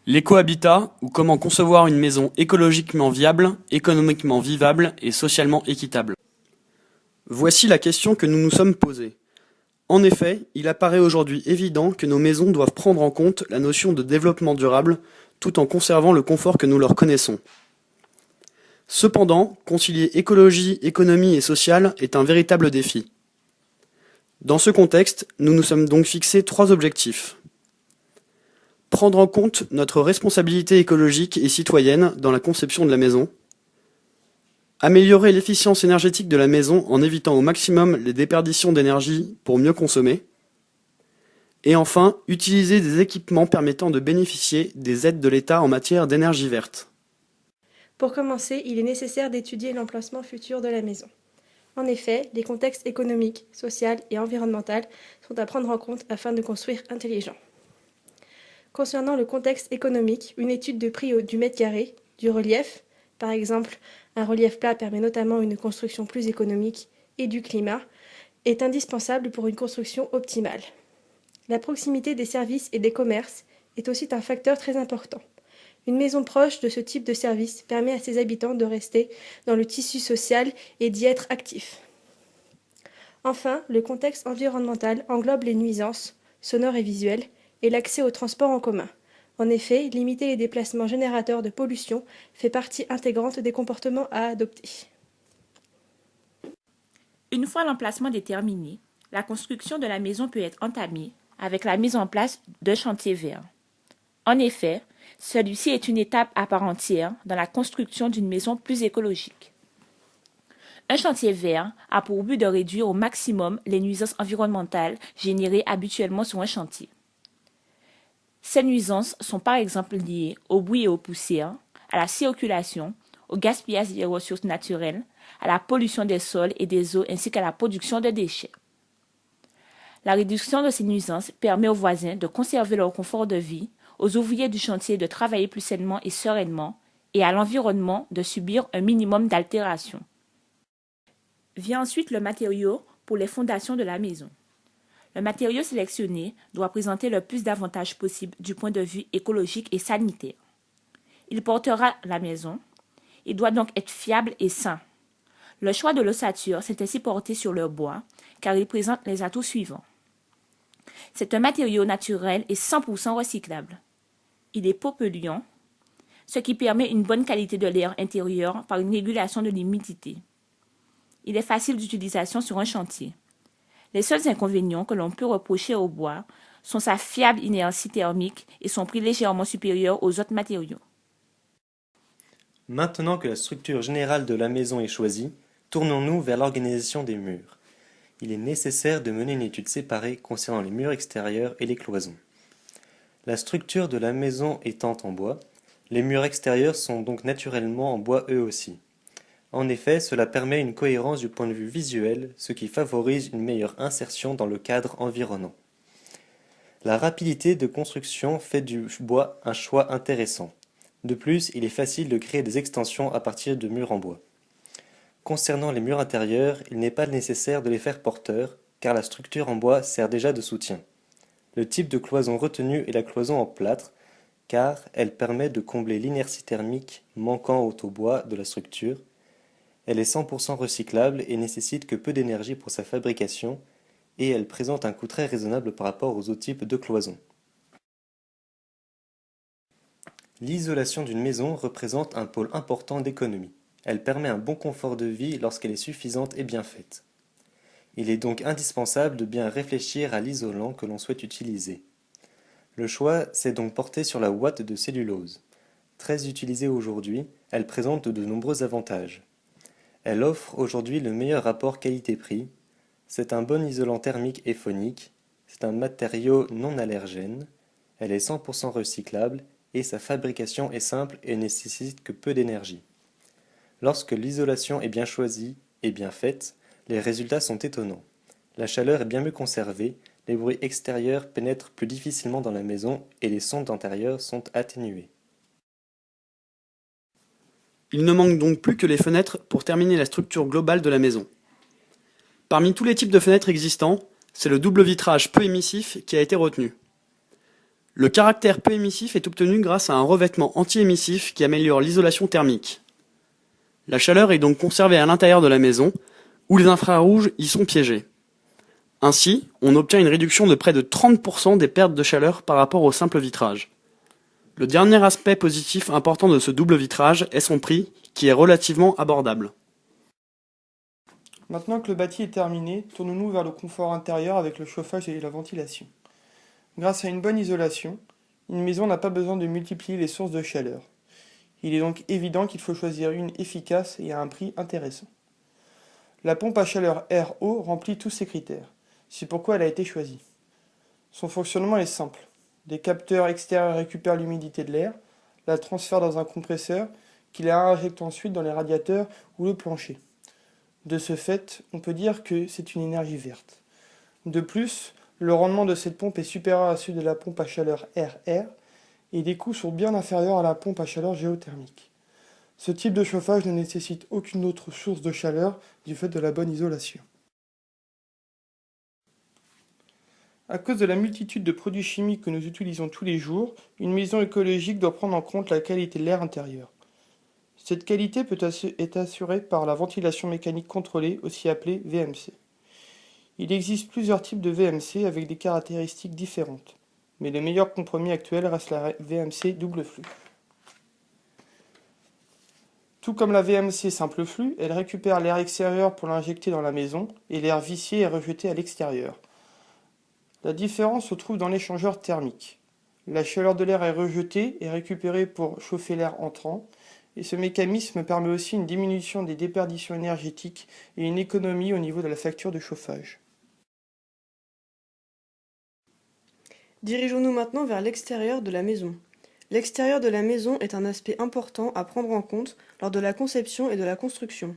L'écohabitat, ou comment concevoir une maison écologiquement viable, économiquement vivable et socialement équitable. Voici la question que nous nous sommes posée. En effet, il apparaît aujourd'hui évident que nos maisons doivent prendre en compte la notion de développement durable tout en conservant le confort que nous leur connaissons. Cependant, concilier écologie, économie et social est un véritable défi. Dans ce contexte, nous nous sommes donc fixés 3 objectifs. Prendre en compte notre responsabilité écologique et citoyenne dans la conception de la maison. Améliorer l'efficience énergétique de la maison en évitant au maximum les déperditions d'énergie pour mieux consommer. Et enfin, utiliser des équipements permettant de bénéficier des aides de l'État en matière d'énergie verte. Pour commencer, il est nécessaire d'étudier l'emplacement futur de la maison. En effet, les contextes économiques, sociaux et environnementaux sont à prendre en compte afin de construire intelligent. Concernant le contexte économique, une étude de prix du mètre carré, du relief, par exemple, un relief plat permet notamment une construction plus économique, et du climat, est indispensable pour une construction optimale. La proximité des services et des commerces est aussi un facteur très important. Une maison proche de ce type de service permet à ses habitants de rester dans le tissu social et d'y être actifs. Enfin, le contexte environnemental englobe les nuisances, sonores et visuelles, et l'accès aux transports en commun. En effet, limiter les déplacements générateurs de pollution fait partie intégrante des comportements à adopter. Une fois l'emplacement déterminé, la construction de la maison peut être entamée avec la mise en place d'un chantier vert. En effet, celui-ci est une étape à part entière dans la construction d'une maison plus écologique. Un chantier vert a pour but de réduire au maximum les nuisances environnementales générées habituellement sur un chantier. Ces nuisances sont par exemple liées au bruit et aux poussières, à la circulation, au gaspillage des ressources naturelles, à la pollution des sols et des eaux ainsi qu'à la production de déchets. La réduction de ces nuisances permet aux voisins de conserver leur confort de vie, aux ouvriers du chantier de travailler plus sainement et sereinement, et à l'environnement de subir un minimum d'altération. Vient ensuite le matériau pour les fondations de la maison. Le matériau sélectionné doit présenter le plus d'avantages possible du point de vue écologique et sanitaire. Il portera la maison. Il doit donc être fiable et sain. Le choix de l'ossature s'est ainsi porté sur le bois, car il présente les atouts suivants. C'est un matériau naturel et 100% recyclable. Il est peu polluant, ce qui permet une bonne qualité de l'air intérieur par une régulation de l'humidité. Il est facile d'utilisation sur un chantier. Les seuls inconvénients que l'on peut reprocher au bois sont sa fiable inertie thermique et son prix légèrement supérieur aux autres matériaux. Maintenant que la structure générale de la maison est choisie, tournons-nous vers l'organisation des murs. Il est nécessaire de mener une étude séparée concernant les murs extérieurs et les cloisons. La structure de la maison étant en bois, les murs extérieurs sont donc naturellement en bois eux aussi. En effet, cela permet une cohérence du point de vue visuel, ce qui favorise une meilleure insertion dans le cadre environnant. La rapidité de construction fait du bois un choix intéressant. De plus, il est facile de créer des extensions à partir de murs en bois. Concernant les murs intérieurs, il n'est pas nécessaire de les faire porteurs, car la structure en bois sert déjà de soutien. Le type de cloison retenu est la cloison en plâtre, car elle permet de combler l'inertie thermique manquant au bois de la structure. Elle est 100% recyclable et nécessite que peu d'énergie pour sa fabrication, et elle présente un coût très raisonnable par rapport aux autres types de cloisons. L'isolation d'une maison représente un pôle important d'économie. Elle permet un bon confort de vie lorsqu'elle est suffisante et bien faite. Il est donc indispensable de bien réfléchir à l'isolant que l'on souhaite utiliser. Le choix s'est donc porté sur la ouate de cellulose. Très utilisée aujourd'hui, elle présente de nombreux avantages. Elle offre aujourd'hui le meilleur rapport qualité-prix. C'est un bon isolant thermique et phonique. C'est un matériau non allergène. Elle est 100% recyclable et sa fabrication est simple et nécessite que peu d'énergie. Lorsque l'isolation est bien choisie et bien faite, les résultats sont étonnants. La chaleur est bien mieux conservée, les bruits extérieurs pénètrent plus difficilement dans la maison et les sons intérieurs sont atténués. Il ne manque donc plus que les fenêtres pour terminer la structure globale de la maison. Parmi tous les types de fenêtres existants, c'est le double vitrage peu émissif qui a été retenu. Le caractère peu émissif est obtenu grâce à un revêtement anti-émissif qui améliore l'isolation thermique. La chaleur est donc conservée à l'intérieur de la maison, où les infrarouges y sont piégés. Ainsi, on obtient une réduction de près de 30% des pertes de chaleur par rapport au simple vitrage. Le dernier aspect positif important de ce double vitrage est son prix, qui est relativement abordable. Maintenant que le bâti est terminé, tournons-nous vers le confort intérieur avec le chauffage et la ventilation. Grâce à une bonne isolation, une maison n'a pas besoin de multiplier les sources de chaleur. Il est donc évident qu'il faut choisir une efficace et à un prix intéressant. La pompe à chaleur RO remplit tous ces critères. C'est pourquoi elle a été choisie. Son fonctionnement est simple. Des capteurs extérieurs récupèrent l'humidité de l'air, la transfèrent dans un compresseur qui la injecte ensuite dans les radiateurs ou le plancher. De ce fait, on peut dire que c'est une énergie verte. De plus, le rendement de cette pompe est supérieur à celui de la pompe à chaleur RR et les coûts sont bien inférieurs à la pompe à chaleur géothermique. Ce type de chauffage ne nécessite aucune autre source de chaleur du fait de la bonne isolation. À cause de la multitude de produits chimiques que nous utilisons tous les jours, une maison écologique doit prendre en compte la qualité de l'air intérieur. Cette qualité est assurée par la ventilation mécanique contrôlée, aussi appelée VMC. Il existe plusieurs types de VMC avec des caractéristiques différentes, mais le meilleur compromis actuel reste la VMC double flux. Tout comme la VMC simple flux, elle récupère l'air extérieur pour l'injecter dans la maison et l'air vicié est rejeté à l'extérieur. La différence se trouve dans l'échangeur thermique. La chaleur de l'air est rejetée et récupérée pour chauffer l'air entrant, et ce mécanisme permet aussi une diminution des déperditions énergétiques et une économie au niveau de la facture de chauffage. Dirigeons-nous maintenant vers l'extérieur de la maison. L'extérieur de la maison est un aspect important à prendre en compte lors de la conception et de la construction.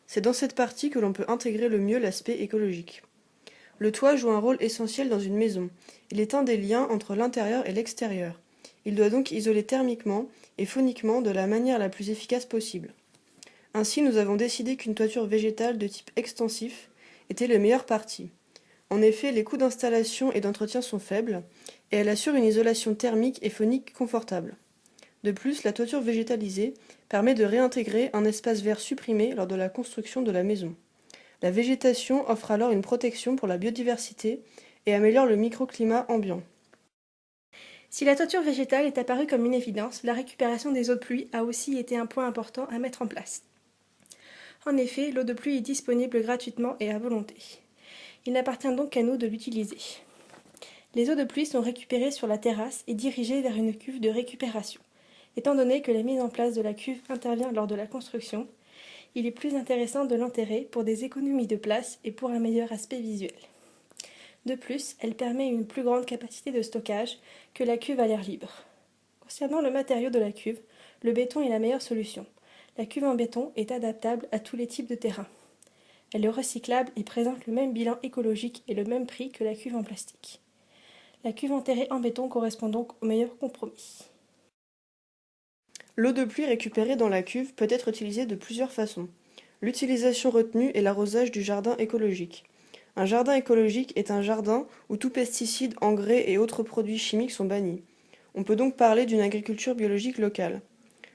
C'est dans cette partie que l'on peut intégrer le mieux l'aspect écologique. Le toit joue un rôle essentiel dans une maison. Il est un des liens entre l'intérieur et l'extérieur. Il doit donc isoler thermiquement et phoniquement de la manière la plus efficace possible. Ainsi, nous avons décidé qu'une toiture végétale de type extensif était le meilleur parti. En effet, les coûts d'installation et d'entretien sont faibles et elle assure une isolation thermique et phonique confortable. De plus, la toiture végétalisée permet de réintégrer un espace vert supprimé lors de la construction de la maison. La végétation offre alors une protection pour la biodiversité et améliore le microclimat ambiant. Si la toiture végétale est apparue comme une évidence, la récupération des eaux de pluie a aussi été un point important à mettre en place. En effet, l'eau de pluie est disponible gratuitement et à volonté. Il n'appartient donc qu'à nous de l'utiliser. Les eaux de pluie sont récupérées sur la terrasse et dirigées vers une cuve de récupération. Étant donné que la mise en place de la cuve intervient lors de la construction, il est plus intéressant de l'enterrer pour des économies de place et pour un meilleur aspect visuel. De plus, elle permet une plus grande capacité de stockage que la cuve à l'air libre. Concernant le matériau de la cuve, le béton est la meilleure solution. La cuve en béton est adaptable à tous les types de terrains. Elle est recyclable et présente le même bilan écologique et le même prix que la cuve en plastique. La cuve enterrée en béton correspond donc au meilleur compromis. L'eau de pluie récupérée dans la cuve peut être utilisée de plusieurs façons. L'utilisation retenue est l'arrosage du jardin écologique. Un jardin écologique est un jardin où tout pesticide, engrais et autres produits chimiques sont bannis. On peut donc parler d'une agriculture biologique locale.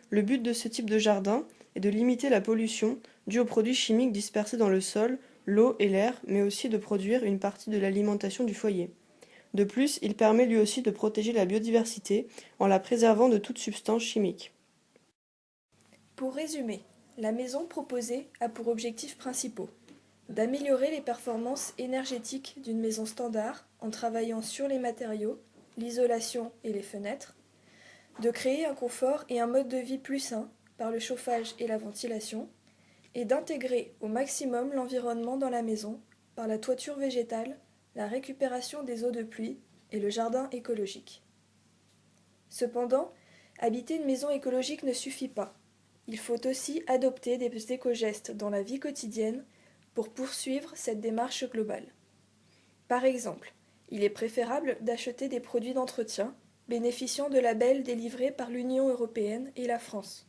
Le but de ce type de jardin est de limiter la pollution due aux produits chimiques dispersés dans le sol, l'eau et l'air, mais aussi de produire une partie de l'alimentation du foyer. De plus, il permet lui aussi de protéger la biodiversité en la préservant de toute substance chimique. Pour résumer, la maison proposée a pour objectifs principaux d'améliorer les performances énergétiques d'une maison standard en travaillant sur les matériaux, l'isolation et les fenêtres, de créer un confort et un mode de vie plus sain par le chauffage et la ventilation, et d'intégrer au maximum l'environnement dans la maison par la toiture végétale, la récupération des eaux de pluie et le jardin écologique. Cependant, habiter une maison écologique ne suffit pas. Il faut aussi adopter des éco-gestes dans la vie quotidienne pour poursuivre cette démarche globale. Par exemple, il est préférable d'acheter des produits d'entretien bénéficiant de labels délivrés par l'Union européenne et la France.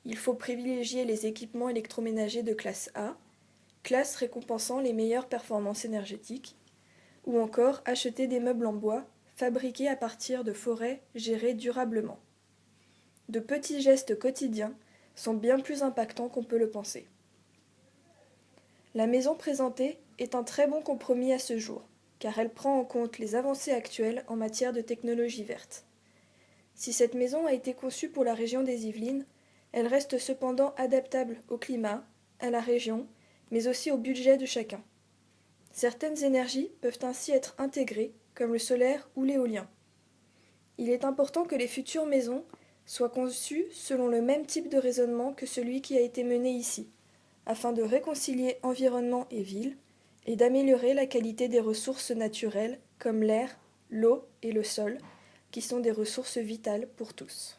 Il faut privilégier les équipements électroménagers de classe A, classe récompensant les meilleures performances énergétiques, ou encore acheter des meubles en bois fabriquées à partir de forêts gérées durablement. De petits gestes quotidiens sont bien plus impactants qu'on peut le penser. La maison présentée est un très bon compromis à ce jour, car elle prend en compte les avancées actuelles en matière de technologie verte. Si cette maison a été conçue pour la région des Yvelines, elle reste cependant adaptable au climat, à la région, mais aussi au budget de chacun. Certaines énergies peuvent ainsi être intégrées, comme le solaire ou l'éolien. Il est important que les futures maisons soient conçues selon le même type de raisonnement que celui qui a été mené ici, afin de réconcilier environnement et ville, et d'améliorer la qualité des ressources naturelles comme l'air, l'eau et le sol, qui sont des ressources vitales pour tous.